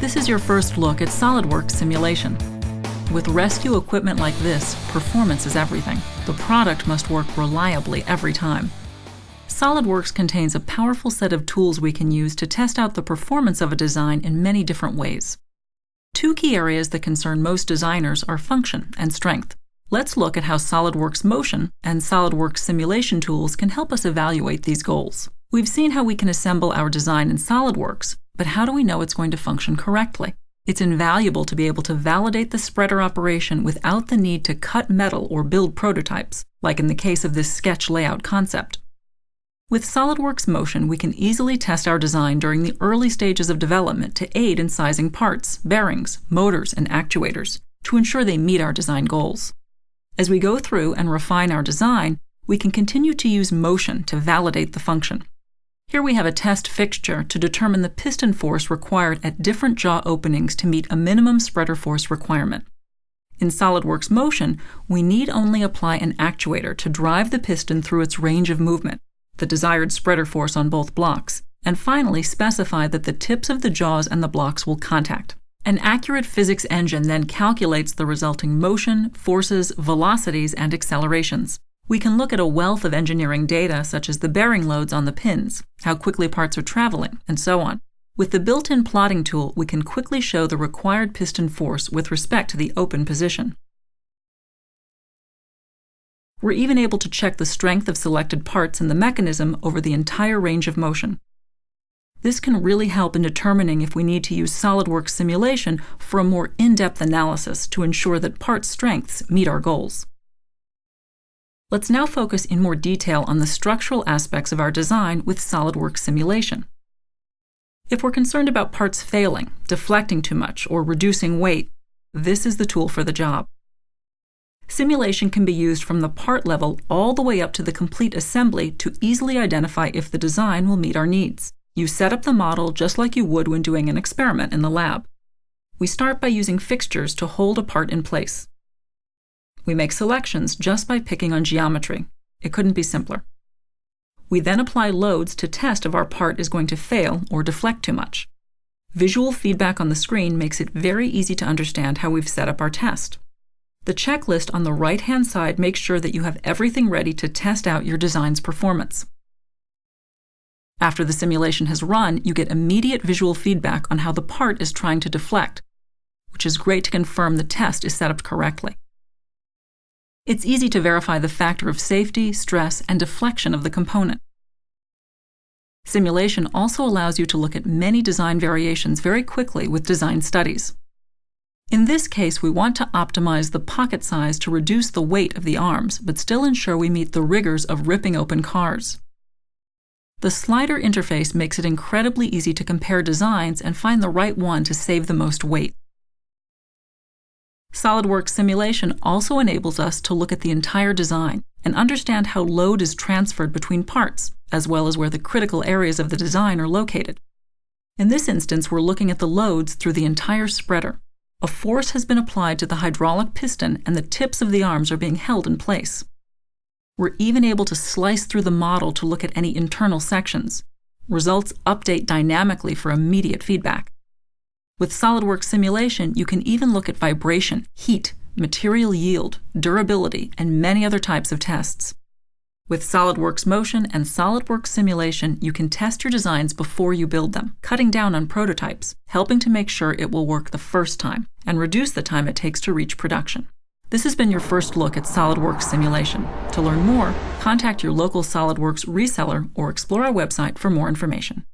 This is your first look at SolidWorks simulation. With rescue equipment like this, performance is everything. The product must work reliably every time. SolidWorks contains a powerful set of tools we can use to test out the performance of a design in many different ways. Two key areas that concern most designers are function and strength. Let's look at how SolidWorks Motion and SolidWorks simulation tools can help us evaluate these goals. We've seen how we can assemble our design in SolidWorks, but how do we know it's going to function correctly? It's invaluable to be able to validate the spreader operation without the need to cut metal or build prototypes, like in the case of this sketch layout concept. With SolidWorks Motion, we can easily test our design during the early stages of development to aid in sizing parts, bearings, motors, and actuators to ensure they meet our design goals. As we go through and refine our design, we can continue to use motion to validate the function. Here we have a test fixture to determine the piston force required at different jaw openings to meet a minimum spreader force requirement. In SolidWorks Motion, we need only apply an actuator to drive the piston through its range of movement, the desired spreader force on both blocks, and finally specify that the tips of the jaws and the blocks will contact. An accurate physics engine then calculates the resulting motion, forces, velocities, and accelerations. We can look at a wealth of engineering data such as the bearing loads on the pins, how quickly parts are traveling, and so on. With the built-in plotting tool, we can quickly show the required piston force with respect to the open position. We're even able to check the strength of selected parts in the mechanism over the entire range of motion. This can really help in determining if we need to use SolidWorks simulation for a more in-depth analysis to ensure that part strengths meet our goals. Let's now focus in more detail on the structural aspects of our design with SolidWorks simulation. If we're concerned about parts failing, deflecting too much, or reducing weight, this is the tool for the job. Simulation can be used from the part level all the way up to the complete assembly to easily identify if the design will meet our needs. You set up the model just like you would when doing an experiment in the lab. We start by using fixtures to hold a part in place. We make selections just by picking on geometry. It couldn't be simpler. We then apply loads to test if our part is going to fail or deflect too much. Visual feedback on the screen makes it very easy to understand how we've set up our test. The checklist on the right-hand side makes sure that you have everything ready to test out your design's performance. After the simulation has run, you get immediate visual feedback on how the part is trying to deflect, which is great to confirm the test is set up correctly. It's easy to verify the factor of safety, stress, and deflection of the component. Simulation also allows you to look at many design variations very quickly with design studies. In this case, we want to optimize the pocket size to reduce the weight of the arms, but still ensure we meet the rigors of ripping open cars. The slider interface makes it incredibly easy to compare designs and find the right one to save the most weight. SolidWorks simulation also enables us to look at the entire design and understand how load is transferred between parts, as well as where the critical areas of the design are located. In this instance, we're looking at the loads through the entire spreader. A force has been applied to the hydraulic piston and the tips of the arms are being held in place. We're even able to slice through the model to look at any internal sections. Results update dynamically for immediate feedback. With SolidWorks simulation, you can even look at vibration, heat, material yield, durability, and many other types of tests. With SolidWorks Motion and SolidWorks simulation, you can test your designs before you build them, cutting down on prototypes, helping to make sure it will work the first time, and reduce the time it takes to reach production. This has been your first look at SolidWorks simulation. To learn more, contact your local SolidWorks reseller or explore our website for more information.